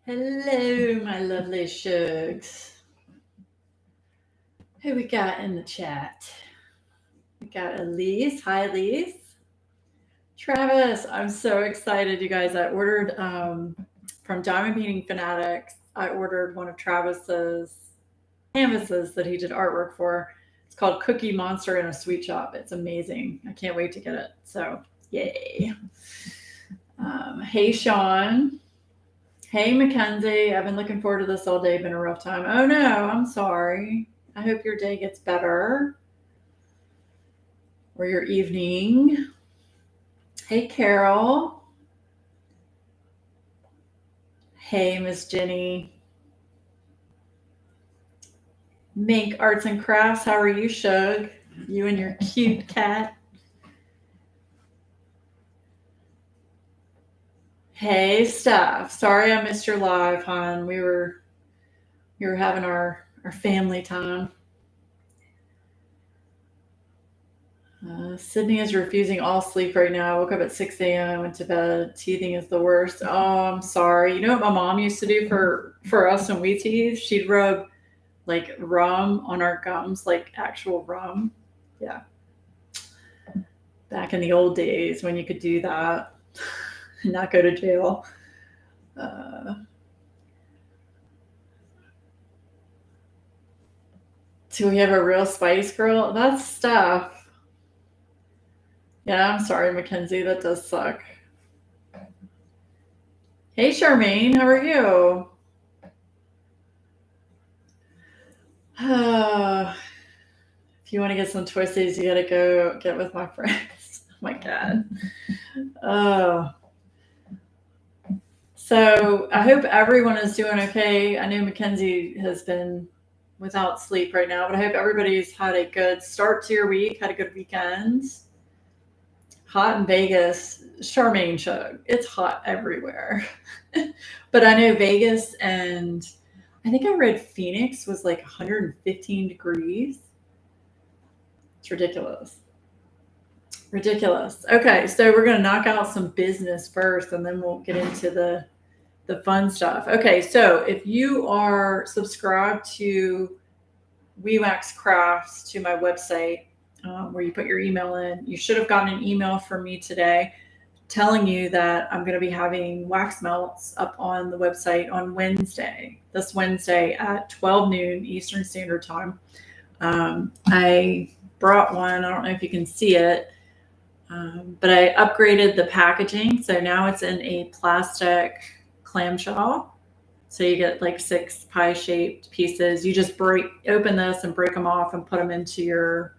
Hello, my lovely shugs. Who we got in the chat? We got Elise. Hi, Elise. Travis, I'm so excited, you guys. I ordered from Diamond Painting Fanatics. I ordered one of Travis's canvases that he did artwork for. It's called Cookie Monster in a Sweet Shop. It's amazing. I can't wait to get it. So, yay. Hey, Sean. Hey, Mackenzie. I've been looking forward to this all day. Been a rough time. Oh, no, I'm sorry. I hope your day gets better. Or your evening. Hey, Carol. Hey, Miss Jenny. Mink Arts and Crafts. How are you, Shug? You and your cute cat. Hey, Steph. Sorry I missed your live, hon. We were having our family time. Sydney is refusing all sleep right now. I woke up at 6 a.m. I went to bed. Teething is the worst. Oh, I'm sorry. You know what my mom used to do for us when we teethed? She'd rub like rum on our gums, like actual rum. Yeah. Back in the old days when you could do that and not go to jail. Do we have a real Spice Girl? That's Steph. Yeah, I'm sorry, Mackenzie. That does suck. Hey, Charmaine. How are you? If you want to get some twisties, you got to go get with my friends. Oh, my God. So I hope everyone is doing okay. I know Mackenzie has been without sleep right now, but I hope everybody's had a good start to your week, had a good weekend. Hot in Vegas. Charmaine Chug. It's hot everywhere. But I know Vegas and I think I read Phoenix was like 115 degrees. It's ridiculous. Ridiculous. Okay, so we're going to knock out some business first and then we'll get into the fun stuff. Okay, so if you are subscribed to WeWax Crafts, to my website, where you put your email in, you should have gotten an email from me today telling you that I'm going to be having wax melts up on the website on Wednesday, this Wednesday at 12 noon Eastern Standard Time. I brought one. I don't know if you can see it, but I upgraded the packaging. So now it's in a plastic clamshell. So you get like 6 pie-shaped pieces. You just open this and break them off and put them into your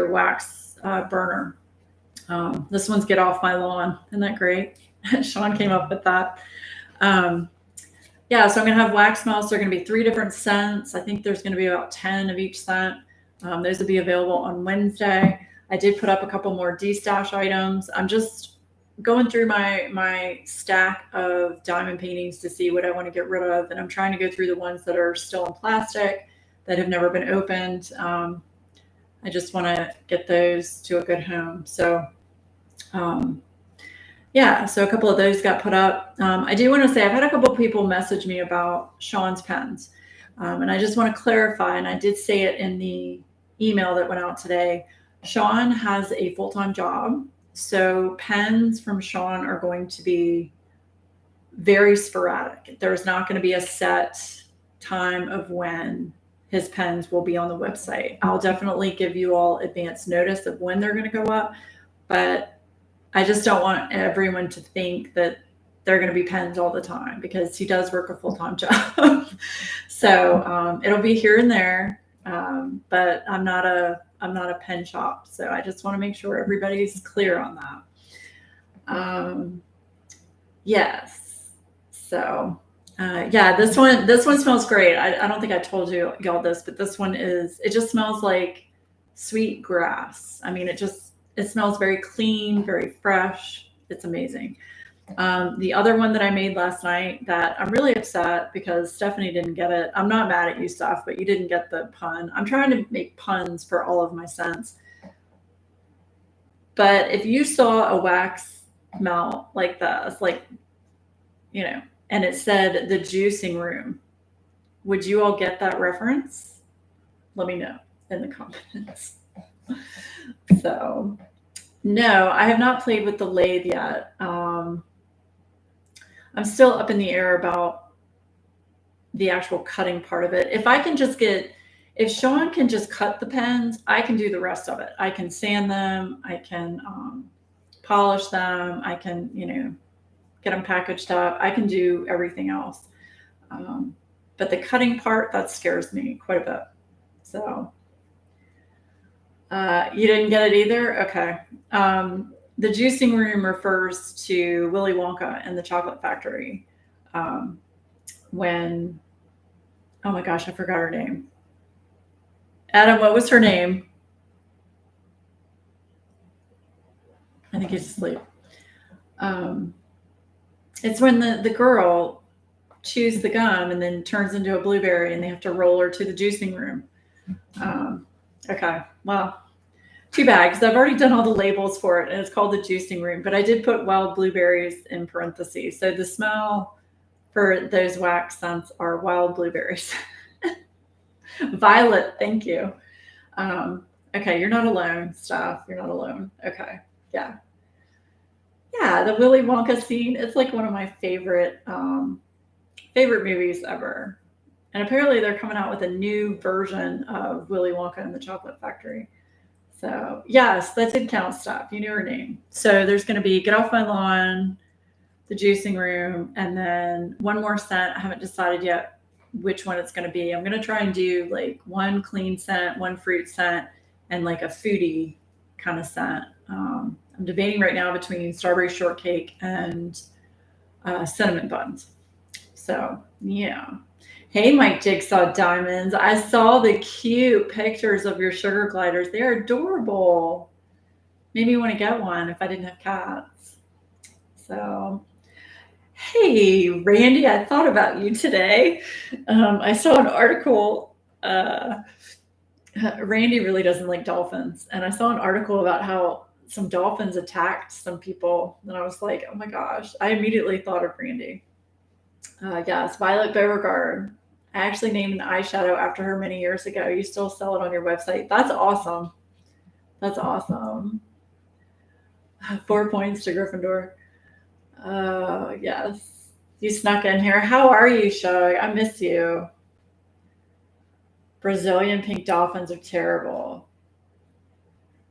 wax burner. This one's Get Off My Lawn. Isn't that great? Sean came up with that. Yeah, so I'm going to have wax melts. They're going to be 3 different scents. I think there's going to be about 10 of each scent. Those will be available on Wednesday. I did put up a couple more de-stash items. I'm just going through my stack of diamond paintings to see what I want to get rid of. And I'm trying to go through the ones that are still in plastic that have never been opened. I just want to get those to a good home. So, yeah, so a couple of those got put up. I do want to say I've had a couple of people message me about Sean's pens. And I just want to clarify, and I did say it in the email that went out today. Sean has a full-time job. So pens from Sean are going to be very sporadic. There's not going to be a set time of when his pens will be on the website. I'll definitely give you all advance notice of when they're going to go up, but I just don't want everyone to think that they're going to be pens all the time because he does work a full-time job. So it'll be here and there, but I'm not a pen shop. So I just want to make sure everybody's clear on that. Yes. So yeah, this one smells great. I don't think I told y'all this, but this one it just smells like sweet grass. I mean, it smells very clean, very fresh. It's amazing. The other one that I made last night that I'm really upset because Stephanie didn't get it. I'm not mad at you, Steph, but you didn't get the pun. I'm trying to make puns for all of my scents. But if you saw a wax melt like this, like, you know, and it said the juicing room. Would you all get that reference? Let me know in the comments. So, no, I have not played with the lathe yet. I'm still up in the air about the actual cutting part of it. If Sean can just cut the pens, I can do the rest of it. I can sand them, I can polish them, I can, get them packaged up. I can do everything else. But the cutting part, that scares me quite a bit. So you didn't get it either? Okay. The juicing room refers to Willy Wonka and the Chocolate Factory. When, oh my gosh, I forgot her name. Adam, what was her name? I think he's asleep. It's when the girl chews the gum and then turns into a blueberry and they have to roll her to the juicing room. Okay, well, too bad, because I've already done all the labels for it and it's called the juicing room, but I did put wild blueberries in parentheses. So the smell for those wax scents are wild blueberries. Violet, thank you. Okay, you're not alone, Steph. You're not alone. Okay, yeah. Yeah, the Willy Wonka scene, it's like one of my favorite movies ever. And apparently they're coming out with a new version of Willy Wonka and the Chocolate Factory. So, yes, that did count, Steph. You knew her name. So there's going to be Get Off My Lawn, the Juicing Room, and then one more scent. I haven't decided yet which one it's going to be. I'm going to try and do like one clean scent, one fruit scent, and like a foodie kind of scent. I'm debating right now between strawberry shortcake and cinnamon buns. So, yeah. Hey, Mike Jigsaw Diamonds. I saw the cute pictures of your sugar gliders. They're adorable. Made me want to get one if I didn't have cats. So, hey, Randy, I thought about you today. I saw an article. Randy really doesn't like dolphins. And I saw an article about how some dolphins attacked some people. And I was like, oh my gosh. I immediately thought of Randy. Yes, Violet Beauregard. I actually named an eyeshadow after her many years ago. You still sell it on your website. That's awesome. That's awesome. 4 points to Gryffindor. Yes. You snuck in here. How are you, Shug? I miss you. Brazilian pink dolphins are terrible.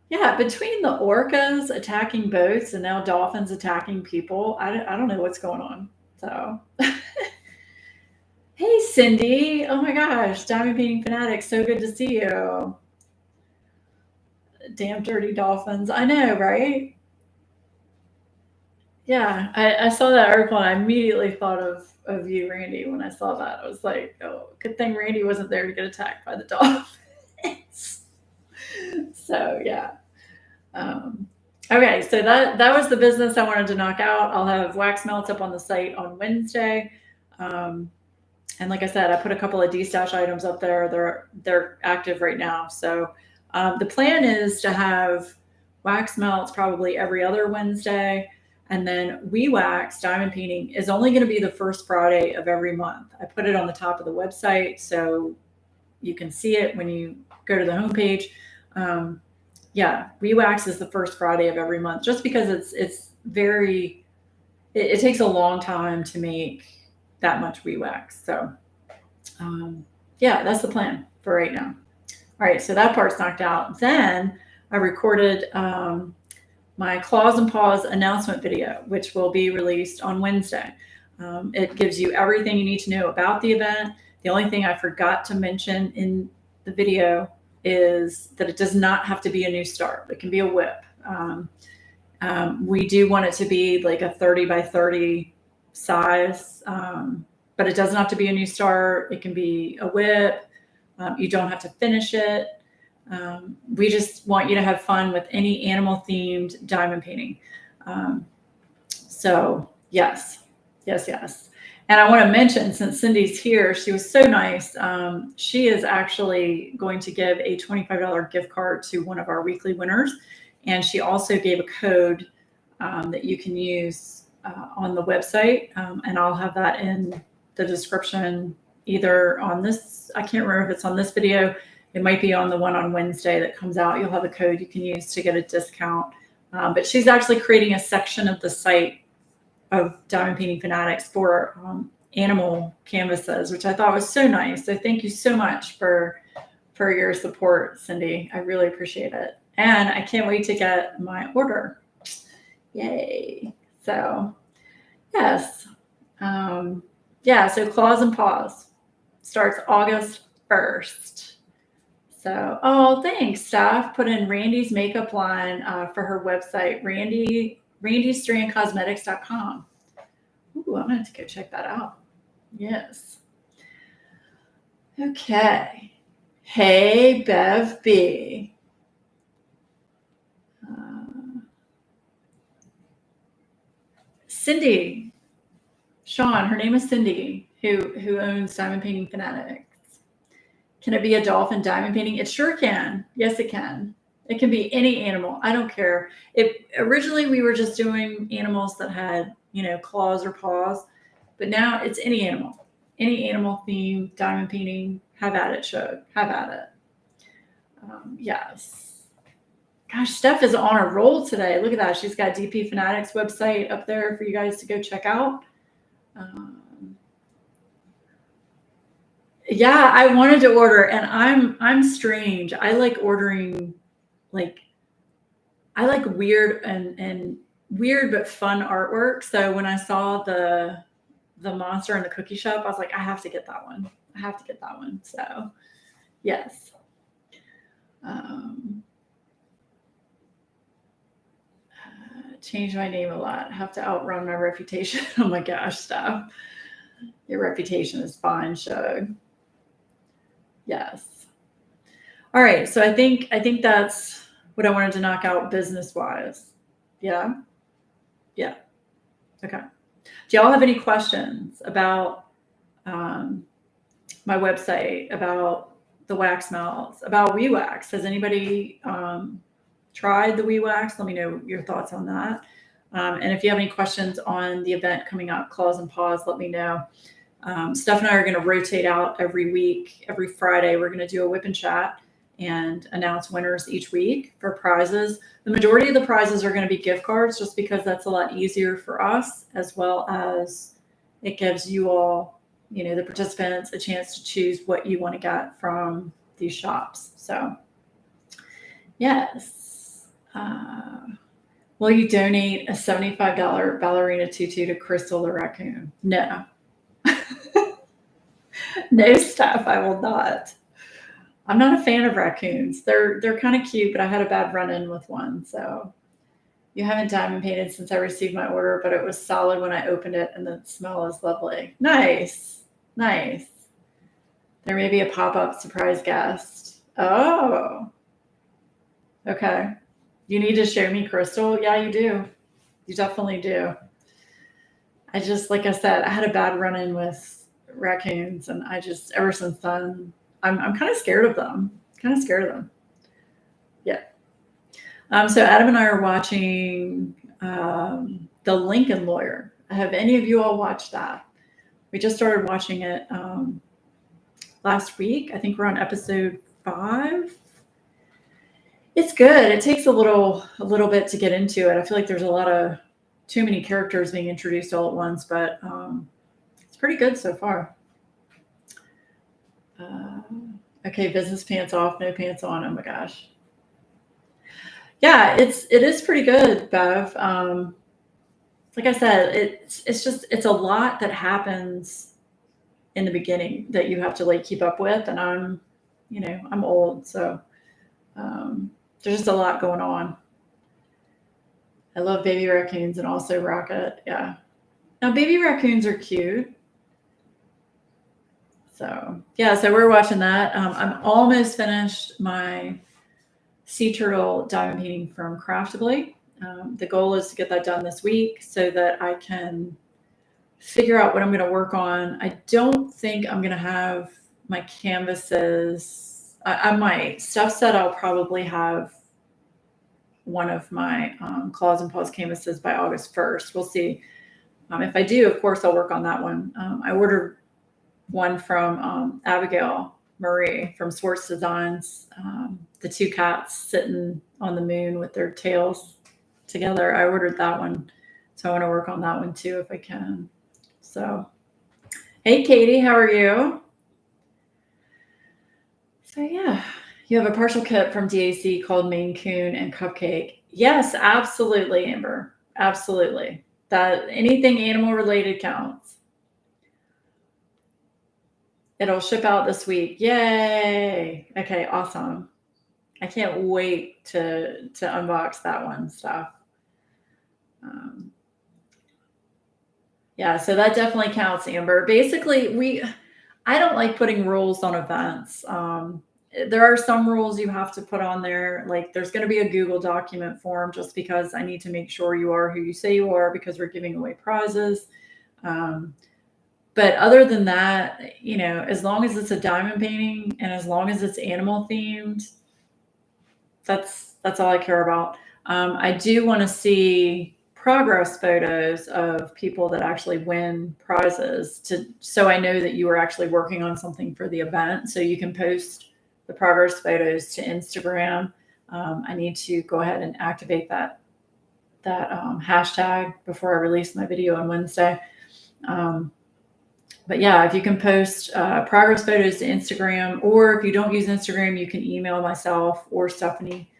Yeah, between the orcas attacking boats and now dolphins attacking people, I don't know what's going on. So, hey, Cindy. Oh my gosh, Diamond Painting Fanatics. So good to see you. Damn dirty dolphins. I know, right? Yeah, I saw that article and I immediately thought of you, Randy, when I saw that. I was like, oh, good thing Randy wasn't there to get attacked by the dolphins. So, yeah. Okay, so that was the business I wanted to knock out. I'll have wax melts up on the site on Wednesday. And like I said, I put a couple of D-stash items up there. They're active right now. So the plan is to have wax melts probably every other Wednesday. And then WeWax diamond painting is only going to be the first Friday of every month. I put it on the top of the website so you can see it when you go to the homepage. Yeah, WeWax is the first Friday of every month, just because it takes a long time to make that much WeWax. So, yeah, that's the plan for right now. All right, so that part's knocked out. Then I recorded my Claws and Paws announcement video, which will be released on Wednesday. It gives you everything you need to know about the event. The only thing I forgot to mention in the video is that it does not have to be a new start. It can be a whip. We do want it to be like a 30 by 30 size, but it doesn't have to be a new start. It can be a whip. You don't have to finish it. We just want you to have fun with any animal themed diamond painting. So yes. And I want to mention, since Cindy's here, she was so nice. She is actually going to give a $25 gift card to one of our weekly winners. And she also gave a code that you can use on the website, and I'll have that in the description either on this. I can't remember if it's on this video. It might be on the one on Wednesday that comes out. You'll have a code you can use to get a discount. But she's actually creating a section of the site of Diamond Painting Fanatics for animal canvases, which I thought was so nice. So thank you so much for your support, Cindy. I really appreciate it. And I can't wait to get my order. Yay. So yes. So Claws and Paws starts August 1st. So, thanks, Steph. Put in Randy's makeup line for her website, randystrandcosmetics.com. Ooh, I'm going to have to go check that out. Yes. Okay. Hey, Bev B. Cindy. Sean, her name is Cindy, who owns Diamond Painting Fanatics. Can it be a dolphin diamond painting? It sure can. Yes, it can. It can be any animal. I don't care. Originally we were just doing animals that had, claws or paws, but now it's any animal theme, diamond painting. Have at it, Shug. Have at it. Yes. Gosh, Steph is on a roll today. Look at that. She's got DP Fanatics website up there for you guys to go check out. Yeah, I wanted to order, and I'm strange. I like ordering, I like weird and weird but fun artwork. So when I saw the monster in the cookie shop, I was like, I have to get that one. So yes. Change my name a lot. Have to outrun my reputation. Oh my gosh, Steph. Your reputation is fine, Shug. Yes. All right. So I think that's what I wanted to knock out business-wise. Yeah. Yeah. Okay. Do y'all have any questions about my website, about the wax melts, about WeWax? Has anybody tried the WeWax? Let me know your thoughts on that. And if you have any questions on the event coming up, Claws and Paws, let me know. Steph and I are going to rotate out every week. Every Friday, we're going to do a whip and chat and announce winners each week for prizes. The majority of the prizes are going to be gift cards just because that's a lot easier for us, as well as it gives you all, the participants, a chance to choose what you want to get from these shops. So, yes. Will you donate a $75 ballerina tutu to Crystal the raccoon? No. No, Steph, I will not. I'm not a fan of raccoons. They're kind of cute, but I had a bad run-in with one. So you haven't diamond painted since I received my order, but it was solid when I opened it, and the smell is lovely. Nice. There may be a pop-up surprise guest. Oh. Okay. You need to show me Crystal? Yeah, you do. You definitely do. I just, like I said, I had a bad run-in with raccoons, and ever since then, I'm kind of scared of them. Yeah. So Adam and I are watching The Lincoln Lawyer. Have any of you all watched that? We just started watching it last week. I think we're on episode 5. It's good. It takes a little bit to get into it. I feel like there's too many characters being introduced all at once, but it's pretty good so far. Okay, business pants off, no pants on. Oh my gosh. Yeah, it is pretty good, Bev. Like I said, it's a lot that happens in the beginning that you have to keep up with, and I'm old, so there's just a lot going on. I love baby raccoons and also Rocket. Yeah. Now baby raccoons are cute. So yeah, so we're watching that. I'm almost finished my sea turtle diamond painting from Craftably. The goal is to get that done this week so that I can figure out what I'm going to work on. I don't think I'm going to have my canvases. I might. Steph said I'll probably have one of my Claws and Paws canvases by August 1st. We'll see. If I do, of course, I'll work on that one. I ordered one from Abigail Marie from Swartz Designs. The two cats sitting on the moon with their tails together. I ordered that one. So I want to work on that one too if I can. So, hey, Katie, how are you? So, yeah, you have a partial kit from DAC called Maine Coon and Cupcake. Yes, absolutely, Amber. Absolutely. That anything animal related counts. It'll ship out this week. Yay. Okay, awesome. I can't wait to unbox that one stuff. Yeah, so that definitely counts, Amber. Basically, I don't like putting rules on events. There are some rules you have to put on there. Like there's going to be a Google document form just because I need to make sure you are who you say you are because we're giving away prizes. But other than that, as long as it's a diamond painting and as long as it's animal themed, that's all I care about. I do want to see progress photos of people that actually win prizes so I know that you are actually working on something for the event. So you can post the progress photos to Instagram. I need to go ahead and activate that hashtag before I release my video on Wednesday. But yeah, if you can post progress photos to Instagram, or if you don't use Instagram, you can email myself or Stephanie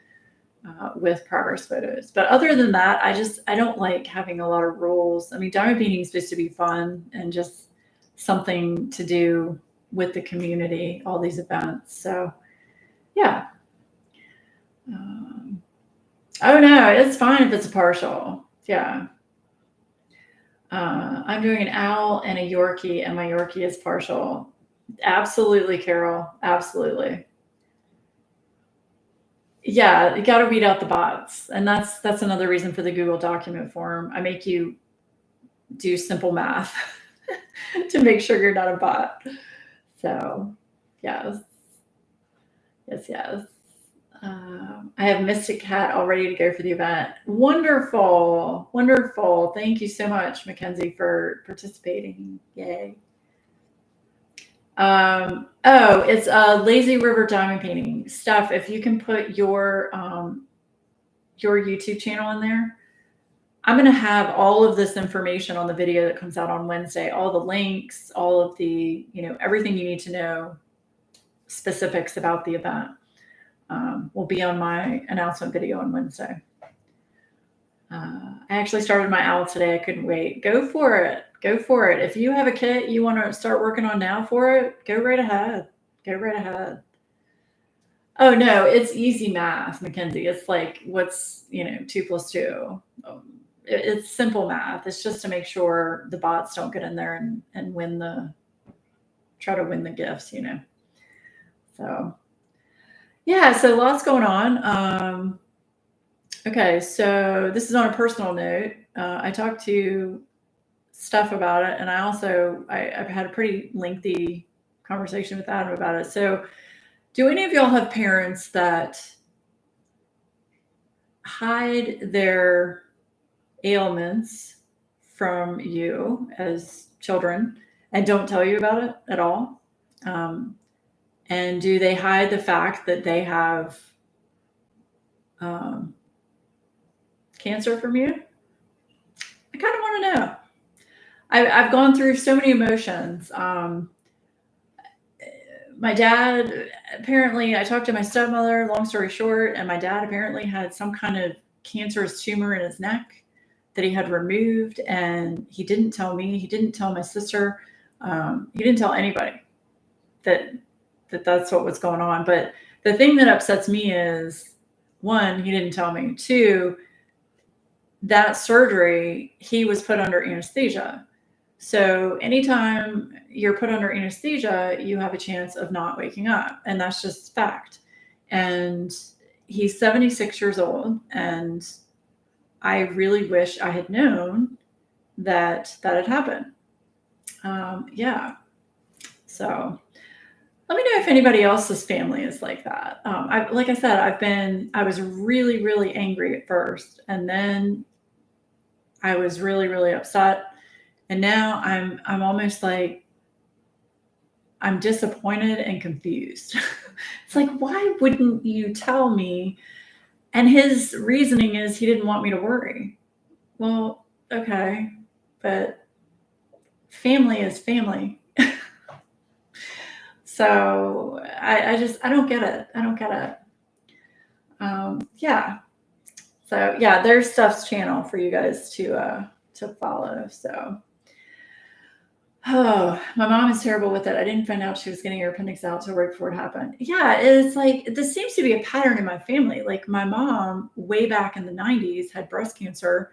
with progress photos. But other than that, I don't like having a lot of rules. I mean, diamond painting is supposed to be fun and just something to do with the community, all these events. So yeah. Oh no, it's fine if it's a partial. Yeah. I'm doing an owl and a Yorkie, and my Yorkie is partial. Absolutely, Carol. Absolutely. Yeah, you got to weed out the bots, and that's another reason for the Google document form. I make you do simple math to make sure you're not a bot. So, yes. I have Mystic Cat all ready to go for the event. Wonderful. Wonderful. Thank you so much, Mackenzie, for participating. Yay. It's a Lazy River diamond painting. Steph, if you can put your YouTube channel in there, I'm going to have all of this information on the video that comes out on Wednesday, all the links, all of the, everything you need to know, specifics about the event. Will be on my announcement video on Wednesday. I actually started my owl today. I couldn't wait. Go for it. Go for it. If you have a kit you want to start working on now for it, go right ahead. Go right ahead. Oh no, it's easy math, Mackenzie. It's like what's 2 + 2. It's simple math. It's just to make sure the bots don't get in there and try to win the gifts. So yeah, so lots going on. Okay, so this is on a personal note. I talked to Steph about it, and I've had a pretty lengthy conversation with Adam about it. So, do any of y'all have parents that hide their ailments from you as children and don't tell you about it at all? And do they hide the fact that they have cancer from you? I kind of want to know. I've gone through so many emotions. My dad, apparently, I talked to my stepmother, long story short, and my dad apparently had some kind of cancerous tumor in his neck that he had removed, and he didn't tell me. He didn't tell my sister. He didn't tell anybody that's what was going on. But the thing that upsets me is, one, he didn't tell me. Two, that surgery, he was put under anesthesia. So anytime you're put under anesthesia, you have a chance of not waking up. And that's just fact. And he's 76 years old. And I really wish I had known that had happened. Yeah. So let me know if anybody else's family is like that. Like I said, I was really, really angry at first. And then I was really, really upset. And now I'm almost like, I'm disappointed and confused. It's like, why wouldn't you tell me? And his reasoning is he didn't want me to worry. Well, okay, but family is family. So I don't get it. I don't get it. Yeah. So yeah, there's Stuff's channel for you guys to follow. So oh, my mom is terrible with it. I didn't find out she was getting her appendix out till right before it happened. Yeah, it's like this seems to be a pattern in my family. Like my mom, way back in the 90s, had breast cancer,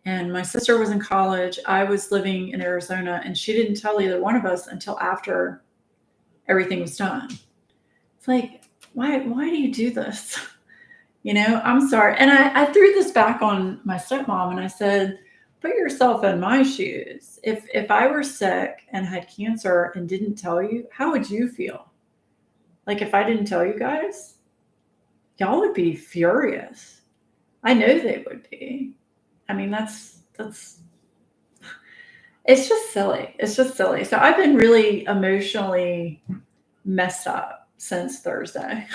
and my sister was in college. I was living in Arizona, and she didn't tell either one of us until after everything was done. It's like, why do you do this? I'm sorry. And I threw this back on my stepmom and I said, put yourself in my shoes. If I were sick and had cancer and didn't tell you, how would you feel? Like if I didn't tell you guys, y'all would be furious. I know they would be. I mean, that's it's just silly. It's just silly. So I've been really emotionally messed up since Thursday.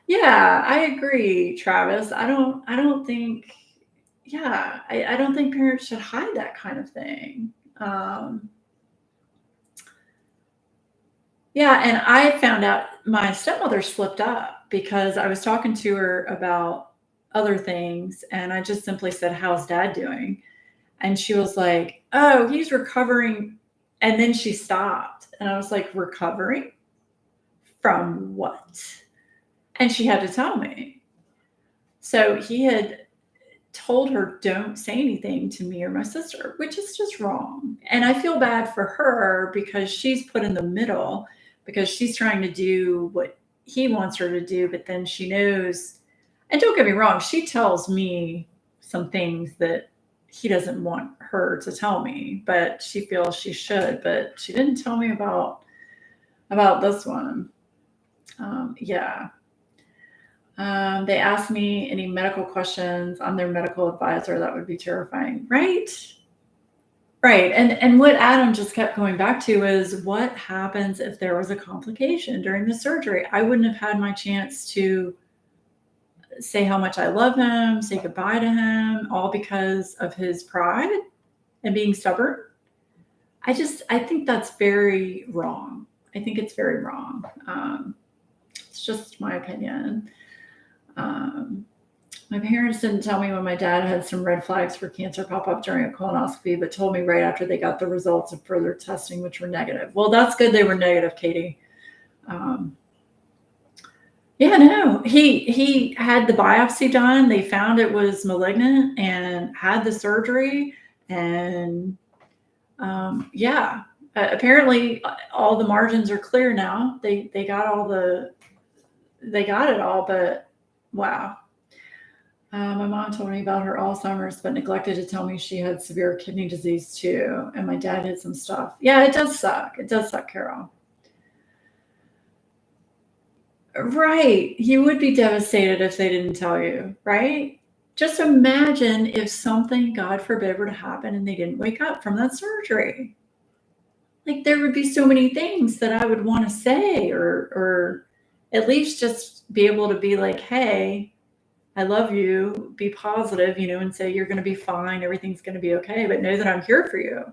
Yeah, I agree, Travis. I don't think, yeah, I don't think parents should hide that kind of thing. Yeah, and I found out my stepmother slipped up because I was talking to her about other things, and I just simply said, "How's dad doing?" And she was like, "Oh, he's recovering." And then she stopped, and I was like, "Recovering from what?" And she had to tell me. So he had told her, don't say anything to me or my sister, which is just wrong. And I feel bad for her because she's put in the middle because she's trying to do what he wants her to do, but then she knows, and don't get me wrong, she tells me some things that he doesn't want her to tell me, but she feels she should, but she didn't tell me about this one. Yeah. They asked me any medical questions. I'm their medical advisor. That would be terrifying, right? Right. And what Adam just kept going back to is what happens if there was a complication during the surgery? I wouldn't have had my chance to say how much I love him, say goodbye to him, all because of his pride and being stubborn. I think that's very wrong. I think it's very wrong. It's just my opinion. My parents didn't tell me when my dad had some red flags for cancer pop up during a colonoscopy, but told me right after they got the results of further testing, which were negative. Well, that's good they were negative, Katie. Yeah, no, he had the biopsy done. They found it was malignant and had the surgery. And yeah, apparently all the margins are clear now. They got it all, but wow. My mom told me about her Alzheimer's, but neglected to tell me she had severe kidney disease too. And my dad had some stuff. Yeah, it does suck. It does suck, Carol. Right. You would be devastated if they didn't tell you, right? Just imagine if something, God forbid, were to happen and they didn't wake up from that surgery. Like there would be so many things that I would want to say, or at least just be able to be like, hey, I love you, be positive, and say you're going to be fine. Everything's going to be okay, but know that I'm here for you.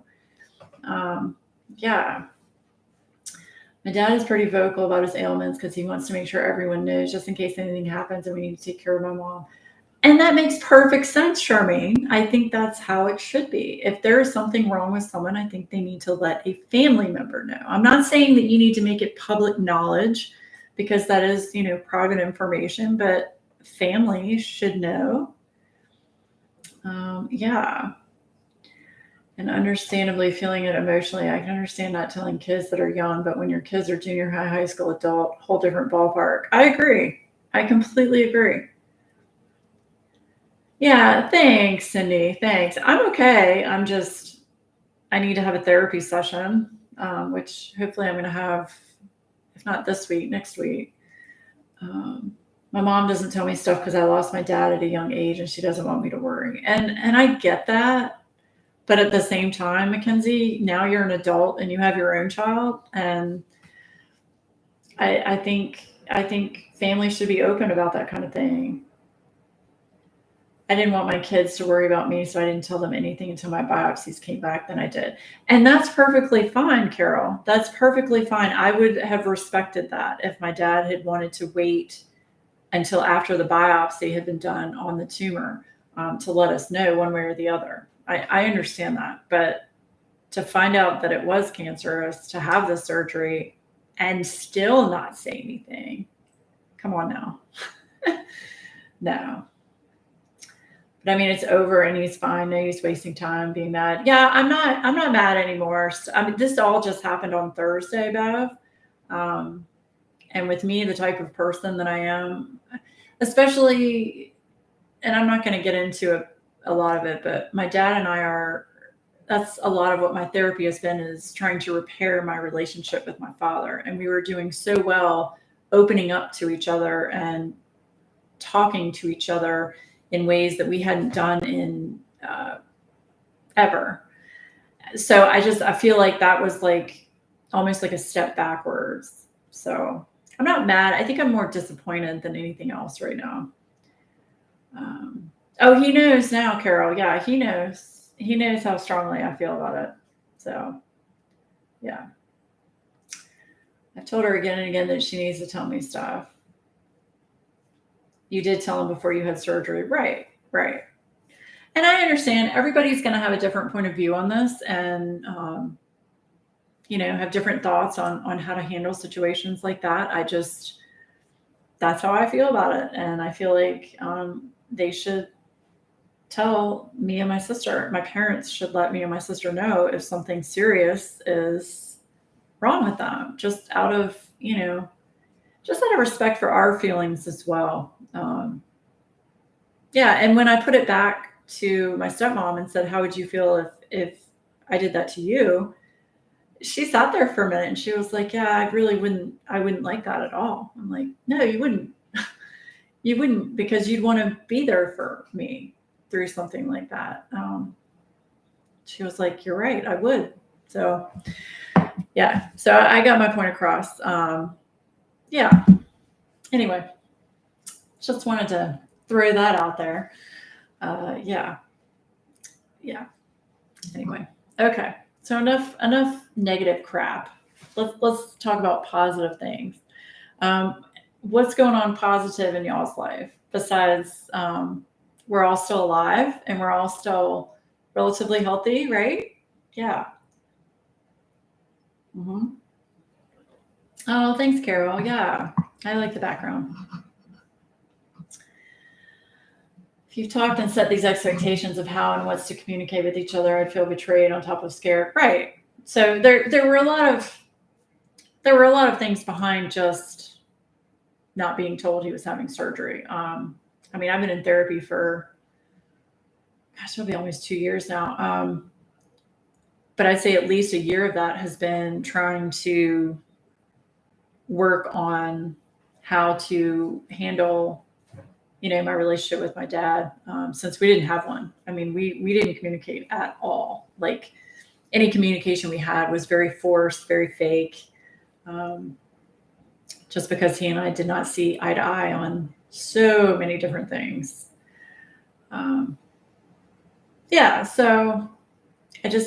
Yeah. My dad is pretty vocal about his ailments because he wants to make sure everyone knows just in case anything happens and we need to take care of my mom. And that makes perfect sense, Charmaine. I think that's how it should be. If there is something wrong with someone, I think they need to let a family member know. I'm not saying that you need to make it public knowledge because that is, private information, but family should know. Yeah. And understandably feeling it emotionally, I can understand not telling kids that are young, but when your kids are junior high, high school, adult, whole different ballpark. I agree. I completely agree. Yeah, thanks, Cindy. Thanks. I'm okay. I need to have a therapy session, which hopefully I'm going to have, if not this week, next week. my mom doesn't tell me stuff because I lost my dad at a young age and she doesn't want me to worry. And I get that. But at the same time, Mackenzie, now you're an adult and you have your own child. And I think families should be open about that kind of thing. I didn't want my kids to worry about me, so I didn't tell them anything until my biopsies came back. Then I did. And that's perfectly fine, Carol. That's perfectly fine. I would have respected that if my dad had wanted to wait until after the biopsy had been done on the tumor to let us know one way or the other. I understand that. But to find out that it was cancerous, to have the surgery and still not say anything, come on now. No. But I mean, it's over and he's fine. No use wasting time being mad. Yeah, I'm not mad anymore. I mean, this all just happened on Thursday, Bev. And with me, the type of person that I am, especially, and I'm not going to get into a lot of it, but my dad and I that's a lot of what my therapy has been, is trying to repair my relationship with my father. And we were doing so well opening up to each other and talking to each other in ways that we hadn't done in ever. So I feel like that was like almost like a step backwards. So I'm not mad. I think I'm more disappointed than anything else right now. Oh, he knows now, Carol. Yeah, he knows. He knows how strongly I feel about it. So, yeah. I've told her again and again that she needs to tell me stuff. You did tell him before you had surgery. Right. And I understand everybody's going to have a different point of view on this and, have different thoughts on how to handle situations like that. That's how I feel about it. And I feel like they should tell me and my sister. My parents should let me and my sister know if something serious is wrong with them, just out of respect for our feelings as well. And when I put it back to my stepmom and said, how would you feel if I did that to you? She sat there for a minute and she was like, yeah, I wouldn't like that at all. I'm like, no, you wouldn't. You wouldn't, because you'd want to be there for me through something like that. She was like, you're right, I would. So, yeah. So I got my point across. Yeah. Anyway, just wanted to throw that out there. Yeah. Anyway, okay. So enough negative crap. Let's talk about positive things. What's going on positive in y'all's life besides we're all still alive and we're all still relatively healthy, right? Yeah. Mm-hmm. Oh, thanks, Carol. Yeah, I like the background. If you've talked and set these expectations of how and what's to communicate with each other, I'd feel betrayed on top of scared. Right. So there were a lot of things behind just not being told he was having surgery. I mean, I've been in therapy for, it'll be almost 2 years now. But I'd say at least a year of that has been trying to work on how to handle my relationship with my dad, since we didn't have one. I mean, we didn't communicate at all. Like, any communication we had was very forced, very fake, just because he and I did not see eye to eye on so many different things. So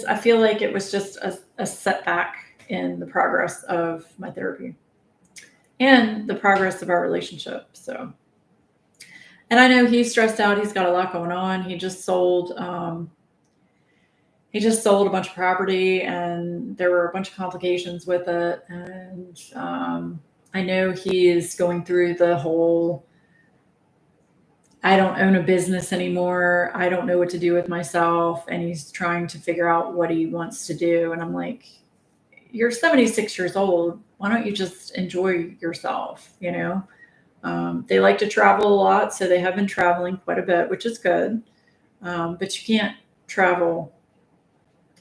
I feel like it was just a setback in the progress of my therapy and the progress of our relationship. So, and I know he's stressed out. He's got a lot going on. He just sold a bunch of property and there were a bunch of complications with it. And I know he is going through the whole, I don't own a business anymore. I don't know what to do with myself. And he's trying to figure out what he wants to do. And I'm like, you're 76 years old. Why don't you just enjoy yourself? They like to travel a lot. So they have been traveling quite a bit, which is good. But you can't travel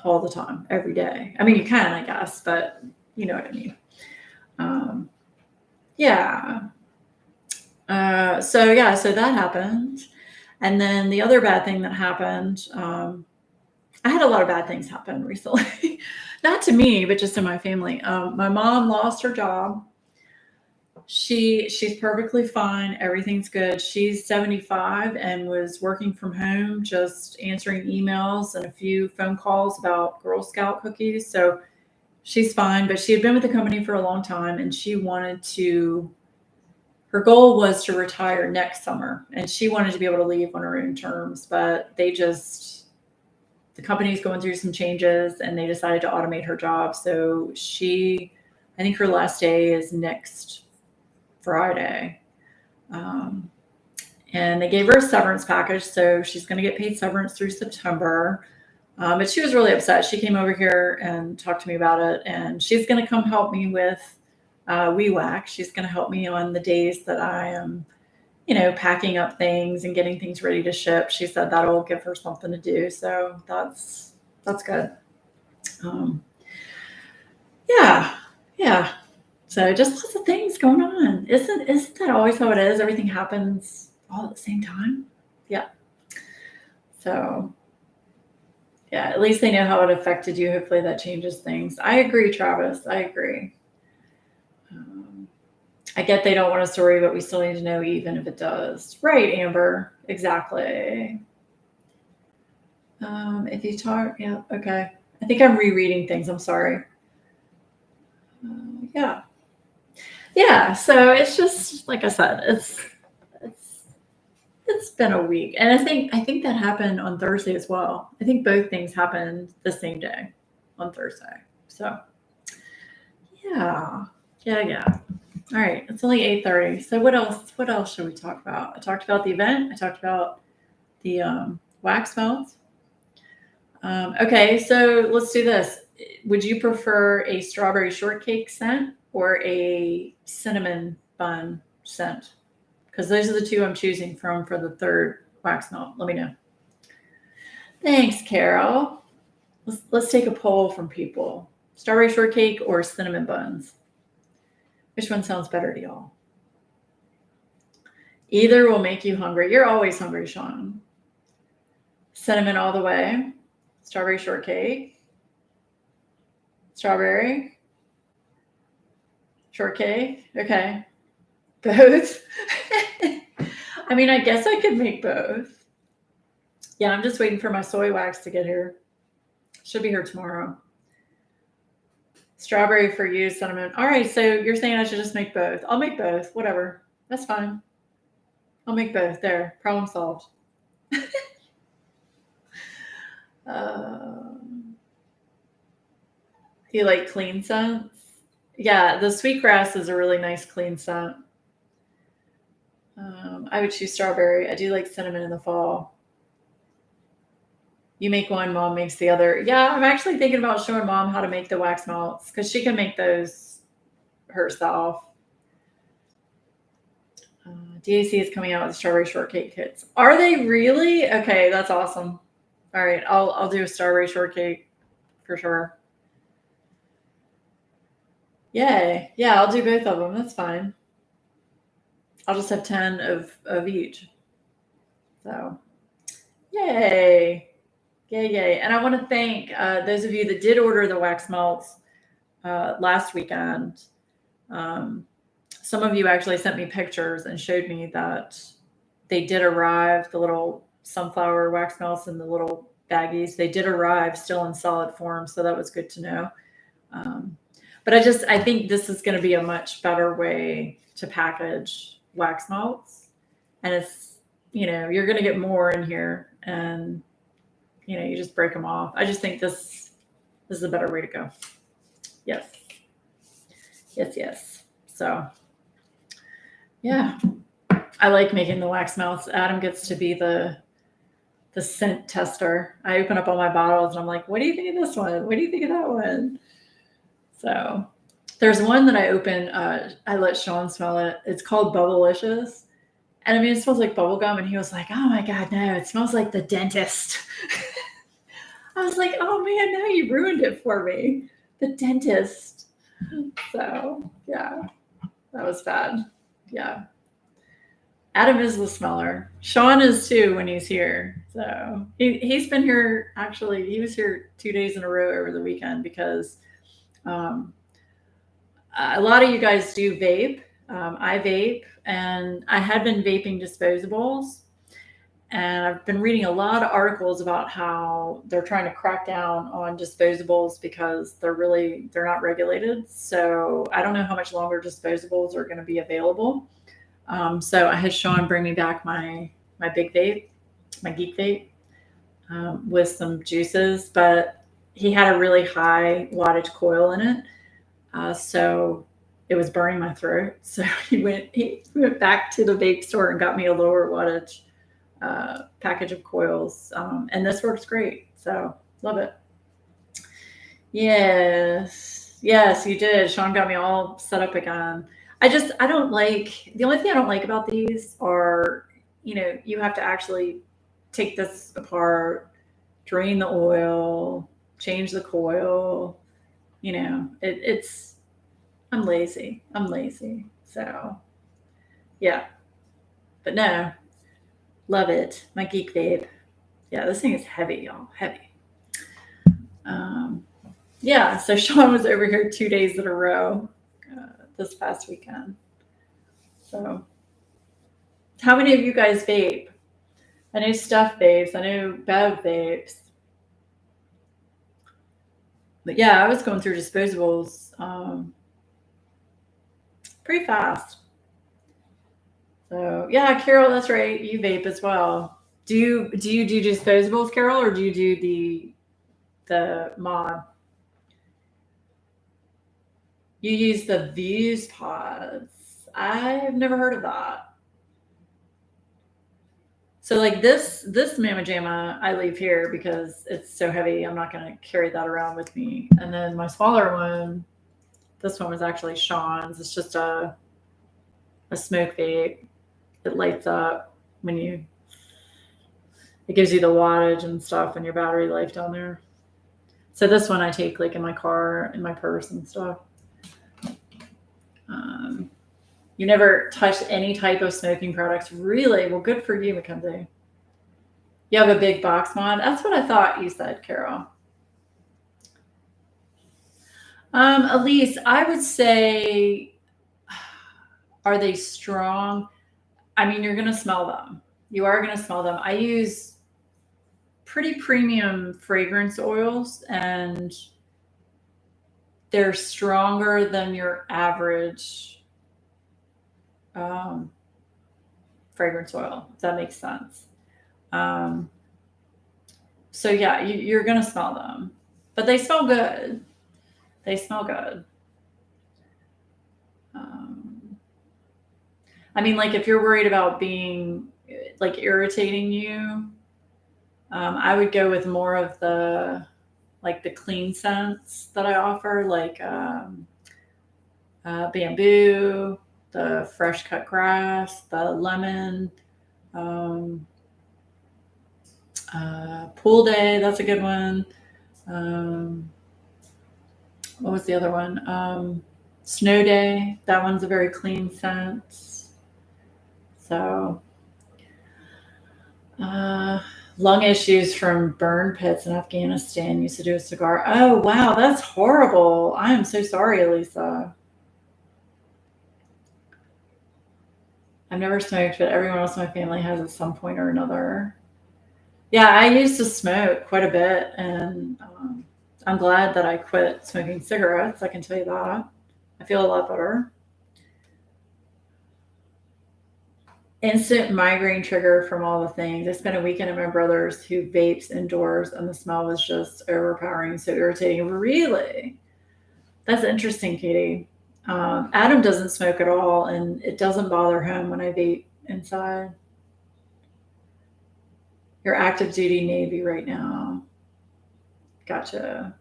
all the time, every day. I mean, you can, I guess, but you know what I mean. Yeah. So that happened. And then the other bad thing that happened, I had a lot of bad things happen recently. Not to me, but just in my family. My mom lost her job. She's perfectly fine. Everything's good. She's 75 and was working from home, just answering emails and a few phone calls about Girl Scout cookies. So she's fine, but she had been with the company for a long time and she wanted to, her goal was to retire next summer and she wanted to be able to leave on her own terms, but the company's going through some changes and they decided to automate her job. So I think her last day is next Friday. And they gave her a severance package. So she's going to get paid severance through September. But she was really upset. She came over here and talked to me about it. And she's going to come help me with WeWack. She's going to help me on the days that I am, packing up things and getting things ready to ship. She said that'll give her something to do. So that's good. Yeah. So just lots of things going on. Isn't that always how it is? Everything happens all at the same time. Yeah. So yeah, at least they know how it affected you. Hopefully that changes things. I agree, Travis. I agree. I get they don't want a story, but we still need to know even if it does. Right, Amber. Exactly. If you talk, yeah, okay. I think I'm rereading things. I'm sorry. Yeah. So it's just like I said, it's been a week, and I think that happened on Thursday as well. I think both things happened the same day on Thursday. So yeah. All right, it's only 8:30. So what else should we talk about? I talked about the event. I talked about the wax melts. Okay, so let's do this. Would you prefer a strawberry shortcake scent or a cinnamon bun scent? Because those are the two I'm choosing from for the third wax melt. Let me know. Thanks, Carol. Let's take a poll from people. Strawberry shortcake or cinnamon buns? Which one sounds better to y'all? Either will make you hungry. You're always hungry, Sean. Cinnamon all the way. Strawberry shortcake. Strawberry. Shortcake. Okay. Both. I mean, I guess I could make both. Yeah, I'm just waiting for my soy wax to get here. Should be here tomorrow. Strawberry for you, cinnamon. All right, so you're saying I should just make both. I'll make both. Whatever. That's fine. I'll make both. There. Problem solved. You like clean scents? Yeah, the sweetgrass is a really nice clean scent. I would choose strawberry. I do like cinnamon in the fall. You make one, mom makes the other. Yeah, I'm actually thinking about showing mom how to make the wax melts because she can make those herself. DAC is coming out with strawberry shortcake kits. Are they really? Okay, that's awesome. All right, I'll do a strawberry shortcake for sure. Yay. Yeah, I'll do both of them. That's fine. I'll just have 10 of each. So, yay. And I want to thank those of you that did order the wax melts last weekend. Some of you actually sent me pictures and showed me that they did arrive, the little sunflower wax melts in the little baggies. They did arrive still in solid form, so that was good to know. But I think this is going to be a much better way to package wax melts. And it's, you're going to get more in here and, you just break them off. I just think this is a better way to go. Yes. So, yeah, I like making the wax melts. Adam gets to be the scent tester. I open up all my bottles and I'm like, what do you think of this one? What do you think of that one? So there's one that I open. I let Sean smell it. It's called Bubblicious. And I mean, it smells like bubble gum. And he was like, oh my God, no, it smells like the dentist. I was like, oh man, no, you ruined it for me. The dentist. So yeah, that was bad. Yeah. Adam is the smeller. Sean is too when he's here. So he's been here. Actually, he was here 2 days in a row over the weekend because um, a lot of you guys do vape. I vape, and I had been vaping disposables. And I've been reading a lot of articles about how they're trying to crack down on disposables because they're not regulated. So I don't know how much longer disposables are going to be available. So I had Sean bring me back my big vape, my geek vape, with some juices, but he had a really high wattage coil in it. So it was burning my throat. So he went back to the vape store and got me a lower wattage package of coils. And this works great. So love it. Yes, you did. Sean got me all set up again. I don't like, the only thing I don't like about these are, you have to actually take this apart, drain the oil, change the coil. I'm lazy. So yeah, but no, love it. My geek vape. Yeah, this thing is heavy, y'all. Heavy. Yeah, so Sean was over here 2 days in a row this past weekend. So, how many of you guys vape? I know Steph vapes. I know Bev vapes. But yeah, I was going through disposables pretty fast. So yeah, Carol, that's right. You vape as well. Do you do disposables, Carol, or do you do the mod? You use the Views pods. I've never heard of that. So like this Mama Jamma, I leave here because it's so heavy. I'm not going to carry that around with me. And then my smaller one, this one was actually Sean's. It's just a smoke vape. It lights up it gives you the wattage and stuff and your battery life down there. So this one I take like in my car, in my purse and stuff. You never touched any type of smoking products, really? Well, good for you, Mackenzie. You have a big box mod. That's what I thought you said, Carol. Elise, I would say, are they strong? I mean, you're going to smell them. You are going to smell them. I use pretty premium fragrance oils, and they're stronger than your average fragrance oil, if that makes sense. So yeah, you're going to smell them, but they smell good. They smell good. I mean, like if you're worried about being like irritating you, I would go with more of the clean scents that I offer, like bamboo, the fresh cut grass, the lemon, pool day. That's a good one. What was the other one? Snow day. That one's a very clean scent. So, lung issues from burn pits in Afghanistan. Used to do a cigar. Oh, wow. That's horrible. I am so sorry, Elisa. I've never smoked, but everyone else in my family has at some point or another. Yeah, I used to smoke quite a bit, and I'm glad that I quit smoking cigarettes. I can tell you that. I feel a lot better. Instant migraine trigger from all the things. I spent a weekend at my brother's who vapes indoors, and the smell was just overpowering, so irritating. Really? That's interesting, Katie. Adam doesn't smoke at all, and it doesn't bother him when I vape inside. You're active duty Navy right now. Gotcha.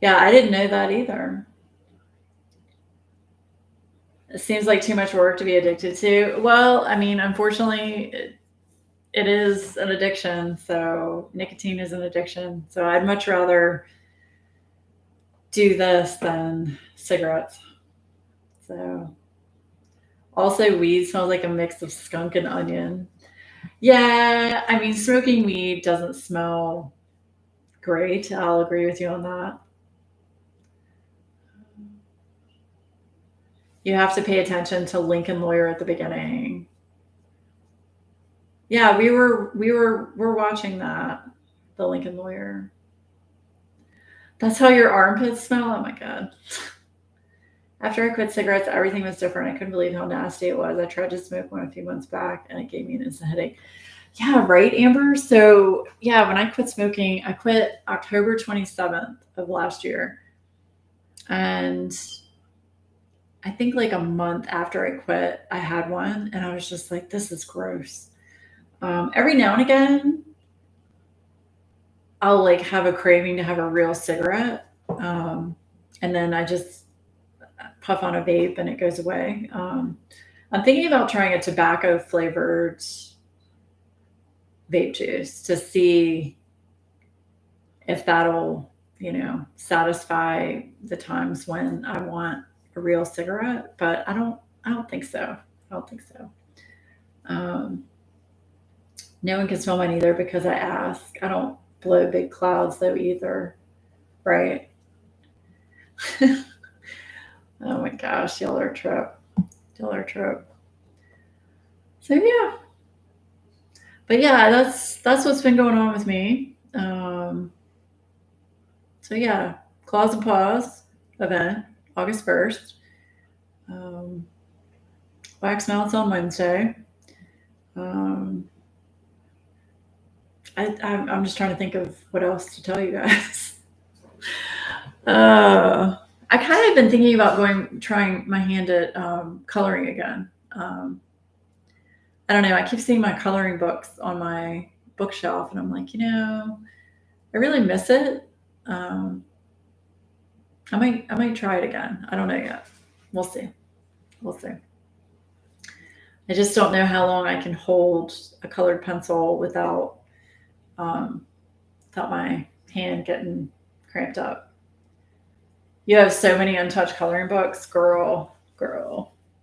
Yeah, I didn't know that either. It seems like too much work to be addicted to. Well, I mean, unfortunately, it is an addiction. So nicotine is an addiction. So I'd much rather do this than cigarettes. So Also, weed smells like a mix of skunk and onion. Yeah, I mean, smoking weed doesn't smell great. I'll agree with you on that. You have to pay attention to Lincoln Lawyer at the beginning. Yeah, we're watching that, the Lincoln Lawyer. That's how your armpits smell? Oh my god. After I quit cigarettes, everything was different. I couldn't believe how nasty it was. I tried to smoke one a few months back and it gave me an instant headache. Yeah, right, Amber. So yeah, when I quit smoking, I quit October 27th of last year. And I think like a month after I quit, I had one and I was just like, this is gross. Every now and again, I'll like have a craving to have a real cigarette. And then I just puff on a vape and it goes away. I'm thinking about trying a tobacco flavored vape juice to see if that'll, satisfy the times when I want a real cigarette. But I don't think so. I don't think so. Um, no one can smell mine either because I ask. I don't blow big clouds though either, right? Oh my gosh, y'all are a trip. Y'all are a trip. So yeah, but yeah, that's what's been going on with me. So yeah, Claws and Paws event, August 1st. Um, Wax Melts on Wednesday. Um, I'm just trying to think of what else to tell you guys. I kind of been thinking about trying my hand at coloring again. I don't know. I keep seeing my coloring books on my bookshelf, and I'm like, I really miss it. Um, I might try it again. I don't know yet. We'll see. We'll see. I just don't know how long I can hold a colored pencil um, without my hand getting cramped up. You have so many untouched coloring books, girl.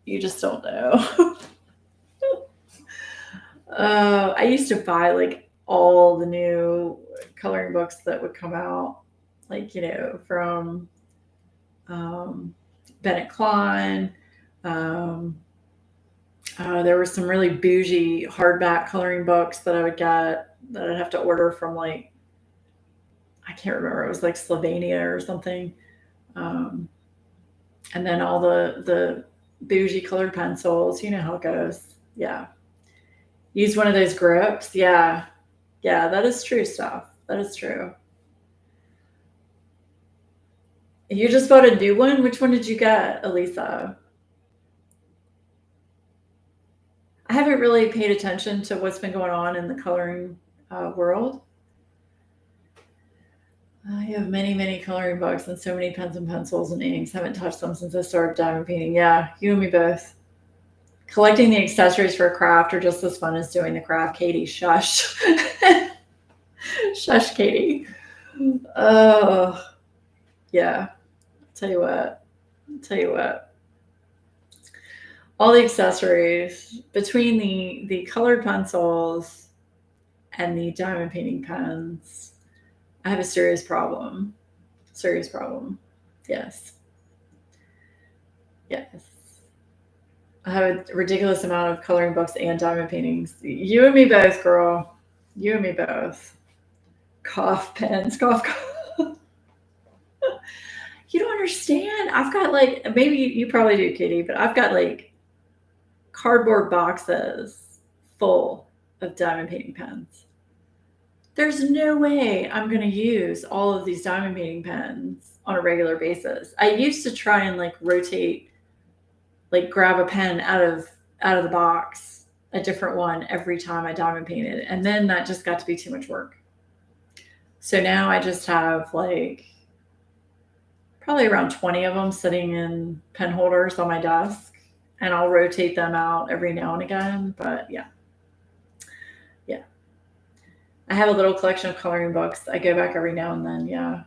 You just don't know. I used to buy like all the new coloring books that would come out, like from um, Bennett Klein. Um, there were some really bougie hardback coloring books that I would get that I'd have to order from like I can't remember. It was like Slovenia or something. Um, and then all the bougie colored pencils. You know how it goes. Yeah. Use one of those grips. Yeah. Yeah, that is true stuff. That is true. You just bought a new one? Which one did you get, Elisa? I haven't really paid attention to what's been going on in the coloring world. I have many, many coloring books and so many pens and pencils and inks. Haven't touched them since I started diamond painting. Yeah, you and me both. Collecting the accessories for a craft are just as fun as doing the craft. Katie, shush. Shush, Katie. Oh, yeah. Tell you what. Tell you what. All the accessories between the colored pencils and the diamond painting pens. I have a serious problem. Serious problem. Yes. Yes. I have a ridiculous amount of coloring books and diamond paintings. You and me both, girl. You and me both. Cough pens, cough, cough. You don't understand. I've got like, maybe you probably do, Katie, but I've got like cardboard boxes full of diamond painting pens. There's no way I'm going to use all of these diamond painting pens on a regular basis. I used to try and like rotate, like grab a pen out of the box, a different one every time I diamond painted, and then that just got to be too much work. So now I just have like probably around 20 of them sitting in pen holders on my desk, and I'll rotate them out every now and again. But yeah. Yeah. I have a little collection of coloring books. I go back every now and then. Yeah.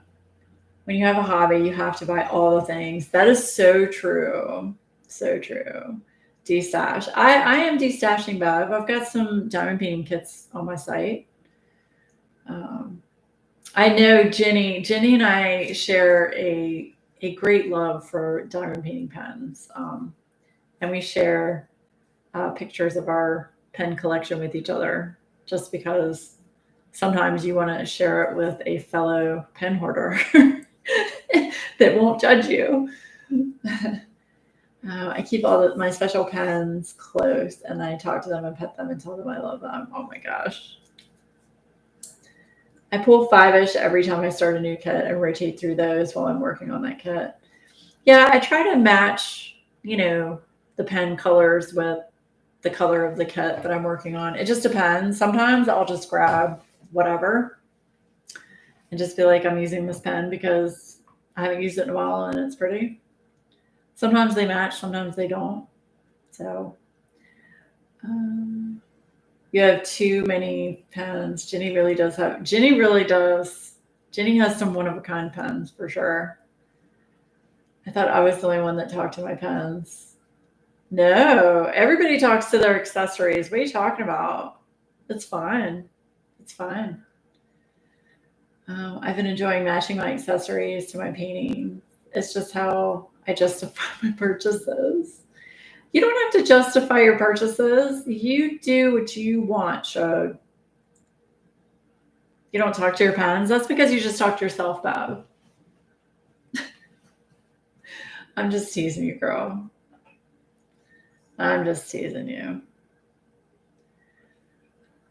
When you have a hobby, you have to buy all the things. That is so true. So true. destash. I am destashing Bev. I've got some diamond painting kits on my site. I know Jenny and I share a great love for diamond painting pens. And we share pictures of our pen collection with each other just because sometimes you want to share it with a fellow pen hoarder that won't judge you. I keep all my special pens close, and I talk to them and pet them and tell them I love them. Oh my gosh. I pull 5-ish every time I start a new kit and rotate through those while I'm working on that kit. Yeah, I try to match, the pen colors with the color of the kit that I'm working on. It just depends. Sometimes I'll just grab whatever and just feel like I'm using this pen because I haven't used it in a while and it's pretty. Sometimes they match, sometimes they don't. So you have too many pens. Jenny has some one-of-a-kind pens for sure. I thought I was the only one that talked to my pens. No, everybody talks to their accessories. What are you talking about? It's fine. It's fine. I've been enjoying matching my accessories to my painting. It's just how I justify my purchases. You don't have to justify your purchases. You do what you want, Shug. You don't talk to your pens. That's because you just talk to yourself, Bev. I'm just teasing you, girl. I'm just teasing you.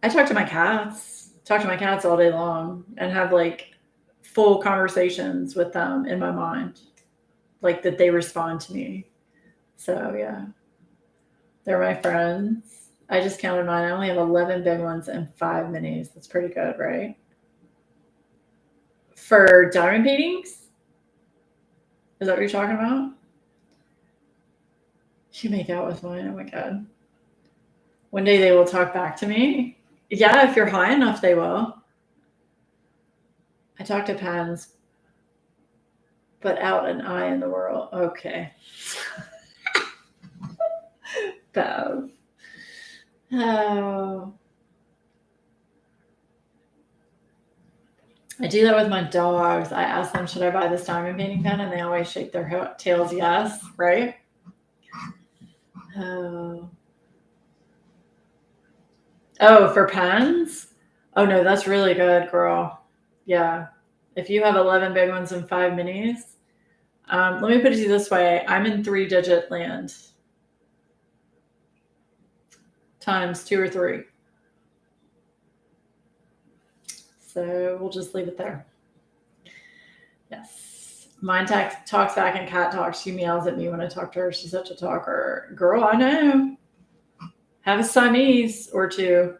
I talk to my cats. Talk to my cats all day long and have full conversations with them in my mind. That they respond to me. So yeah. They're my friends. I just counted mine. I only have 11 big ones and 5 minis. That's pretty good, right? For diamond paintings? Is that what you're talking about? You make out with mine. Oh my God. One day they will talk back to me. Yeah, if you're high enough, they will. I talk to pens, but out an eye in the world. Okay. Bev. Oh. I do that with my dogs. I ask them, should I buy this diamond painting pen? And they always shake their tails yes, right? Oh. Oh, for pens? Oh, no, that's really good, girl. Yeah. If you have 11 big ones and 5 minis, let me put it to you this way. I'm in 3-digit land. Times 2 or 3. So we'll just leave it there. Yes. Mine talks back and cat talks. She meows at me when I talk to her. She's such a talker. Girl, I know. Have a Siamese or 2.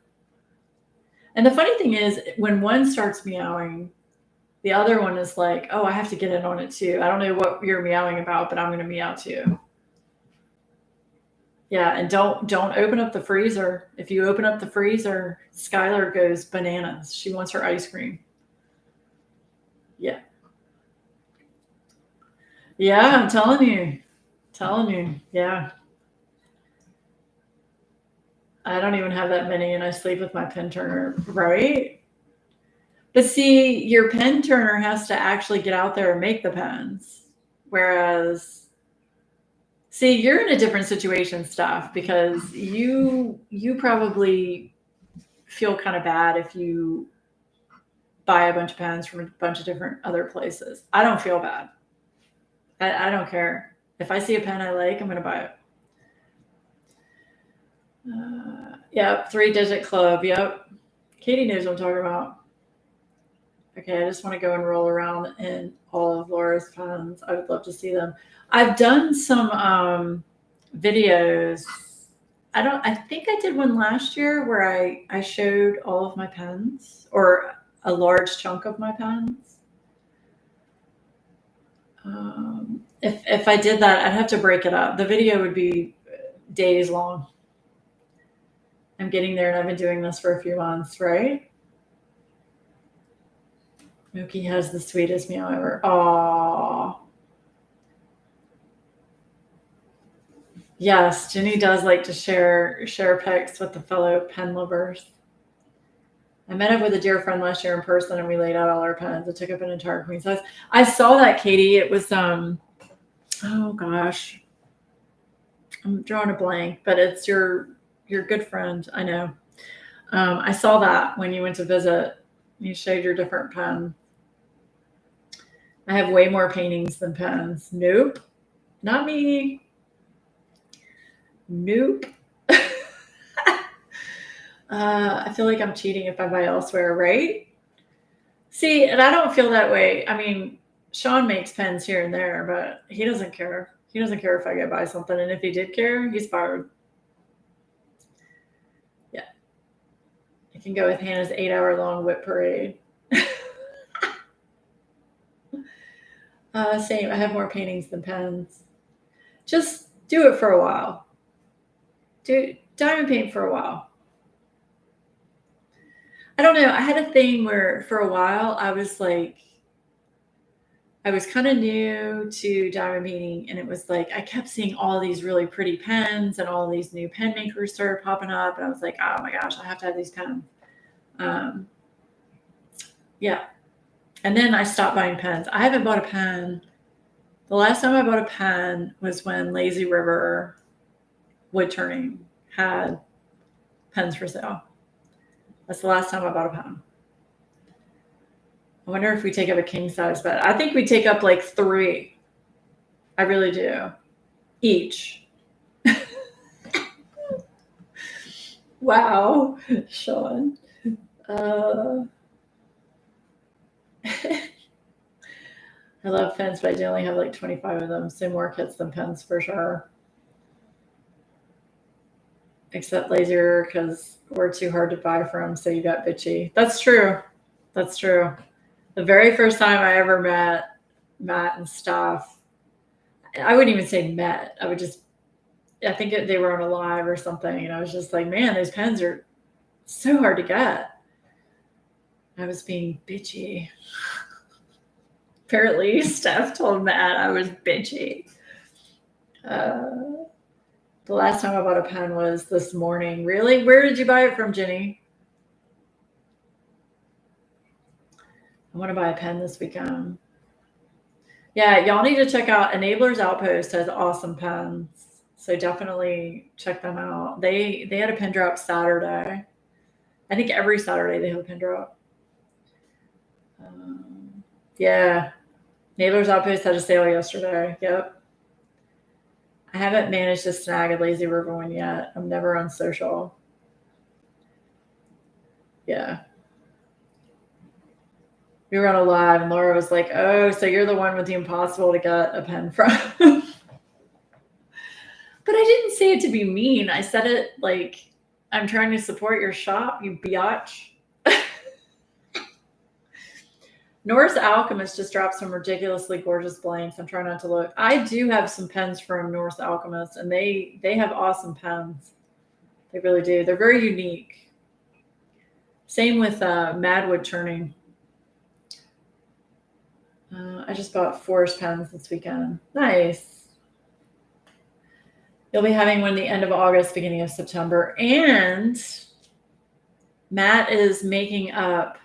And the funny thing is, when one starts meowing, the other one is like, oh, I have to get in on it too. I don't know what you're meowing about, but I'm going to meow too. Yeah, and don't open up the freezer. If you open up the freezer, Skylar goes bananas. She wants her ice cream. Yeah. Yeah, I'm telling you. Yeah. I don't even have that many, and I sleep with my pen turner, right? But see, your pen turner has to actually get out there and make the pens. Whereas, see, you're in a different situation, Steph, because you probably feel kind of bad if you buy a bunch of pens from a bunch of different other places. I don't feel bad. I don't care. If I see a pen I like, I'm going to buy it. Yep, 3-digit club. Yep. Katie knows what I'm talking about. Okay, I just want to go and roll around in all of Laura's pens. I would love to see them. I've done some videos. I think I did one last year where I showed all of my pens, or a large chunk of my pens. If I did that, I'd have to break it up. The video would be days long. I'm getting there, and I've been doing this for a few months, right? Mookie has the sweetest meow ever. Aww. Yes, Jenny does like to share pics with the fellow pen lovers. I met up with a dear friend last year in person, and we laid out all our pens. It took up an entire queen size. I saw that, Katie. It was oh gosh, I'm drawing a blank, but it's your good friend. I know. I saw that when you went to visit. You showed your different pen. I have way more paintings than pens. Nope, not me. Nope. I feel like I'm cheating if I buy elsewhere, right? See, and I don't feel that way. I mean, Sean makes pens here and there, but he doesn't care. He doesn't care if I go buy something. And if he did care, he's fired. Yeah. I can go with Hannah's 8-hour long whip parade. Same. I have more paintings than pens. Just do it for a while. Do diamond paint for a while. I don't know. I had a thing where for a while I was kind of new to diamond painting, and it was like I kept seeing all these really pretty pens and all these new pen makers started popping up, and I was like, oh my gosh, I have to have these pens. Yeah. And then I stopped buying pens. I haven't bought a pen. The last time I bought a pen was when Lazy River Wood Turning had pens for sale. That's the last time I bought a pen. I wonder if we take up a king size bed. I think we take up like 3. I really do. Each. Wow, Sean. I love pens, but I only have like 25 of them. So more kits than pens for sure. Except Laser, because we're too hard to buy from, so you got bitchy. That's true. That's true. The very first time I ever met Matt and stuff, I wouldn't even say met. I think they were on a live or something, and I was just like, man, those pens are so hard to get. I was being bitchy. Apparently, Steph told Matt I was bitchy. The last time I bought a pen was this morning. Really? Where did you buy it from, Jenny? I want to buy a pen this weekend. Yeah, y'all need to check out Enabler's Outpost has awesome pens. So definitely check them out. They had a pen drop Saturday. I think every Saturday they have a pen drop. Yeah. Enabler's Outpost had a sale yesterday. Yep. I haven't managed to snag a Lazy River one yet. I'm never on social. Yeah. We were on a live, and Laura was like, oh, so you're the one with the impossible to get a pen from. But I didn't say it to be mean. I said it like, I'm trying to support your shop, you biatch. Norse Alchemist just dropped some ridiculously gorgeous blanks. I'm trying not to look. I do have some pens from Norse Alchemist, and they have awesome pens. They really do. They're very unique. Same with Madwood Turning. I just bought Forest pens this weekend. Nice. You'll be having one the end of August, beginning of September. And Matt is making up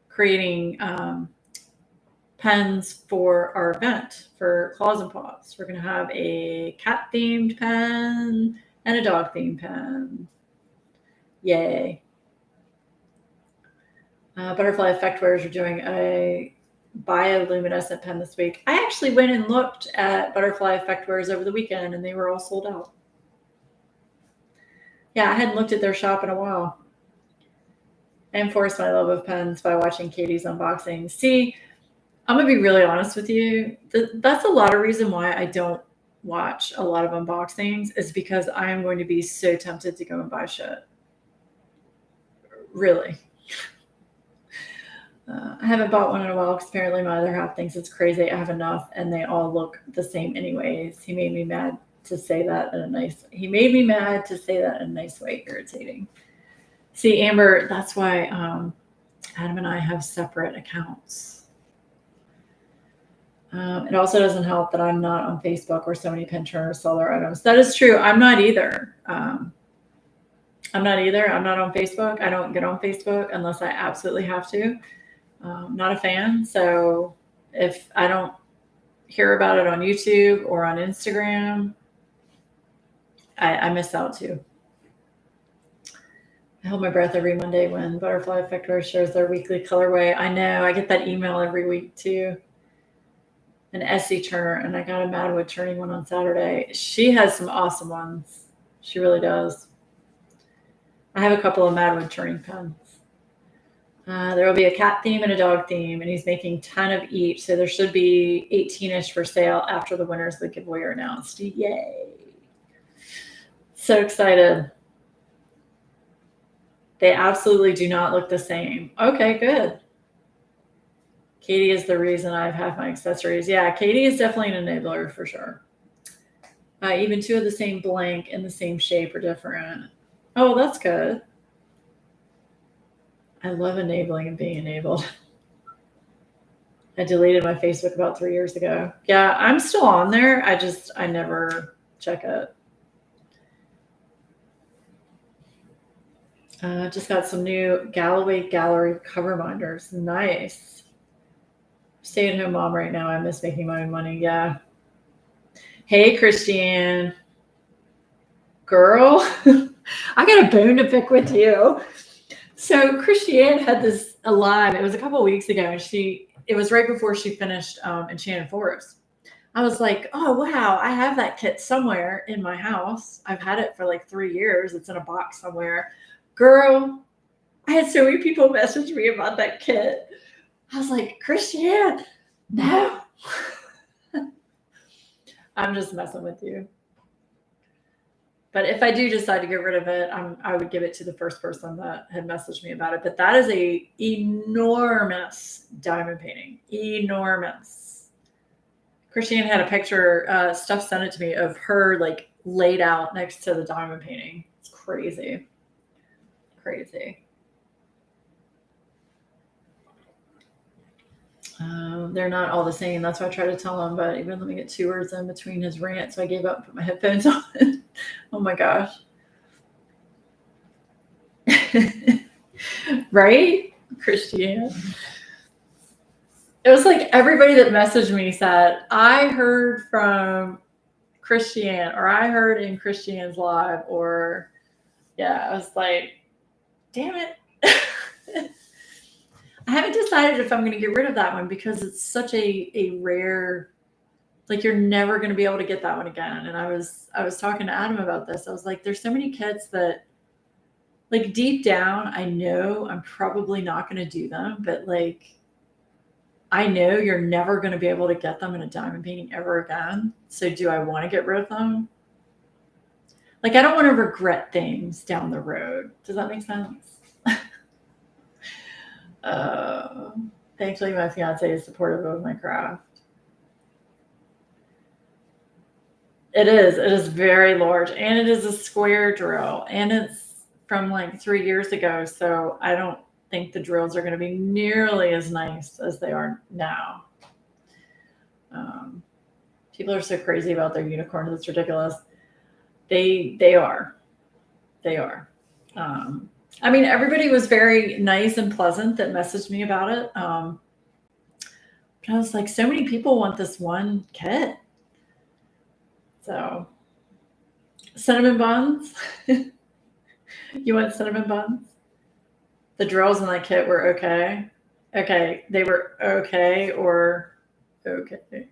creating pens for our event for Claws and Paws. We're going to have a cat-themed pen and a dog-themed pen. Yay. Butterfly Effect Wearers are doing a bioluminescent pen this week. I actually went and looked at Butterfly Effect Wearers over the weekend, and they were all sold out. Yeah, I hadn't looked at their shop in a while. I enforced my love of pens by watching Katie's unboxing. See, I'm going to be really honest with you. That's a lot of reason why I don't watch a lot of unboxings is because I am going to be so tempted to go and buy shit. Really. I haven't bought one in a while because apparently my other half thinks it's crazy. I have enough, and they all look the same anyways. He made me mad to say that in a nice way. Irritating. See, Amber, that's why Adam and I have separate accounts. It also doesn't help that I'm not on Facebook where so many Pinterest seller items. That is true. I'm not either. I'm not on Facebook. I don't get on Facebook unless I absolutely have to. Not a fan. So if I don't hear about it on YouTube or on Instagram, I miss out too. I hold my breath every Monday when Butterfly Effectware shares their weekly colorway. I know. I get that email every week too. An Essie Turner, and I got a Madwood turning one on Saturday. She has some awesome ones. She really does. I have a couple of Madwood turning pens. There will be a cat theme and a dog theme, and he's making 10 of each. So there should be 18-ish for sale after the winners of the giveaway are announced. Yay. So excited. They absolutely do not look the same. Okay, good. Katie is the reason I've had my accessories. Yeah, Katie is definitely an enabler for sure. Even two of the same blank in the same shape are different. Oh, that's good. I love enabling and being enabled. I deleted my Facebook about 3 years ago. Yeah, I'm still on there. I never check it. Just got some new Galloway Gallery cover binders. Nice. Stay-at-home mom right now. I miss making my own money. Yeah. Hey, Christiane. Girl, I got a bone to pick with you. So Christiane had this live. It was a couple of weeks ago, and it was right before she finished Enchanted Forest. I was like, oh, wow, I have that kit somewhere in my house. I've had it for like 3 years. It's in a box somewhere. Girl, I had so many people message me about that kit. I was like, Christiane, no. I'm just messing with you. But if I do decide to get rid of it, I would give it to the first person that had messaged me about it. But that is a enormous diamond painting. Enormous. Christiane had a picture, Steph sent it to me, of her like laid out next to the diamond painting. It's crazy. Crazy. They're not all the same. That's what I try to tell him. But even let me get 2 words in between his rant, so I gave up and put my headphones on. Oh my gosh. Right? Christiane. It was like everybody that messaged me said, I heard from Christiane, or I heard in Christiane's live, or yeah, I was like, damn it. I haven't decided if I'm going to get rid of that one because it's such a rare, like you're never going to be able to get that one again. And I was talking to Adam about this. I was like, there's so many kits that like deep down, I know I'm probably not going to do them, but like, I know you're never going to be able to get them in a diamond painting ever again. So do I want to get rid of them? Like, I don't want to regret things down the road. Does that make sense? Thankfully, my fiance is supportive of my craft. It is very large, and it is a square drill, and it's from like 3 years ago. So I don't think the drills are going to be nearly as nice as they are now. People are so crazy about their unicorns. It's ridiculous. They are. I mean, everybody was very nice and pleasant that messaged me about it. But I was like, so many people want this one kit. So, cinnamon buns. You want cinnamon buns? The drills in that kit were okay. Okay, they were okay or okay.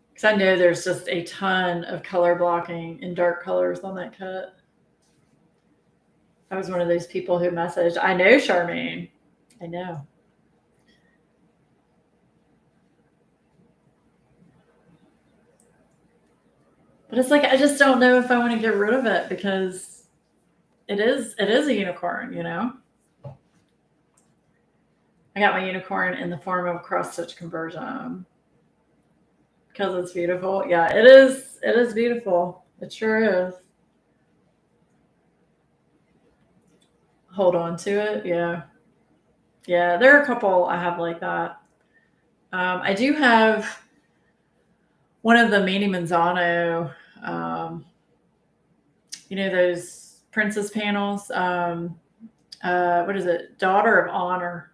Because I know there's just a ton of color blocking in dark colors on that kit. I was one of those people who messaged. I know, Charmaine. I know. But it's like I just don't know if I want to get rid of it because it is a unicorn, you know? I got my unicorn in the form of cross-stitch conversion. Because it's beautiful. Yeah, it is. It is beautiful. It sure is. Hold on to it. Yeah. Yeah, there are a couple I have like that. I do have one of the Manny Manzano, those princess panels. What is it? Daughter of Honor.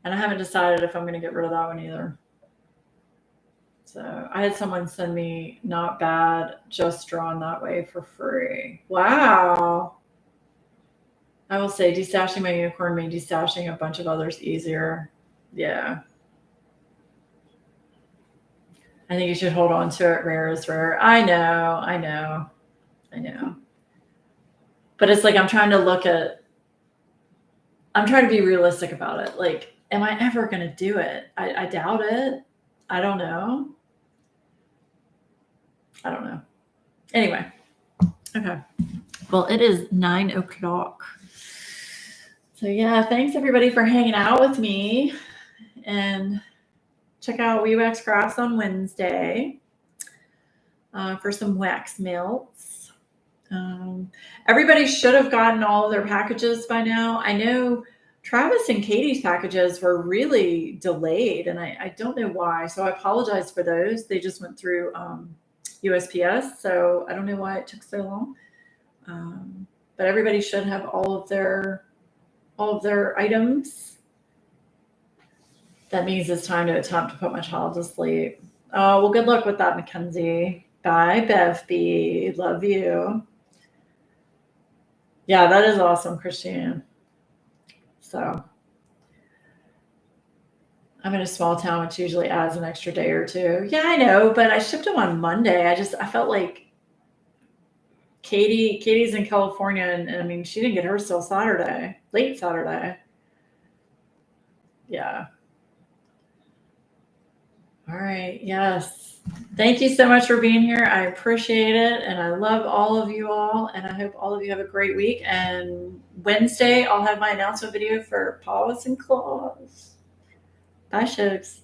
And I haven't decided if I'm going to get rid of that one either. So I had someone send me Not Bad, Just Drawn That Way for free. Wow. I will say destashing my unicorn made destashing a bunch of others easier. Yeah. I think you should hold on to it. Rare is rare. I know. But it's like I'm trying to be realistic about it. Like, am I ever going to do it? I doubt it. I don't know. Anyway. Okay. Well, it is 9:00. So yeah, thanks everybody for hanging out with me, and check out We Wax Crafts on Wednesday for some wax melts. Everybody should have gotten all of their packages by now. I know Travis and Katie's packages were really delayed, and I don't know why. So I apologize for those. They just went through USPS, so I don't know why it took so long. But everybody should have all of their items. That means it's time to attempt to put my child to sleep. Oh, well, good luck with that, Mackenzie. Bye, Bev B. Love you. Yeah, that is awesome, Christiane. So I'm in a small town, which usually adds an extra day or two. Yeah, I know, but I shipped them on Monday. I felt like Katie's in California, and I mean, she didn't get hers till Saturday, late Saturday. Yeah. All right. Yes. Thank you so much for being here. I appreciate it. And I love all of you all. And I hope all of you have a great week. And Wednesday, I'll have my announcement video for Paws and Claws. Bye, Shugs.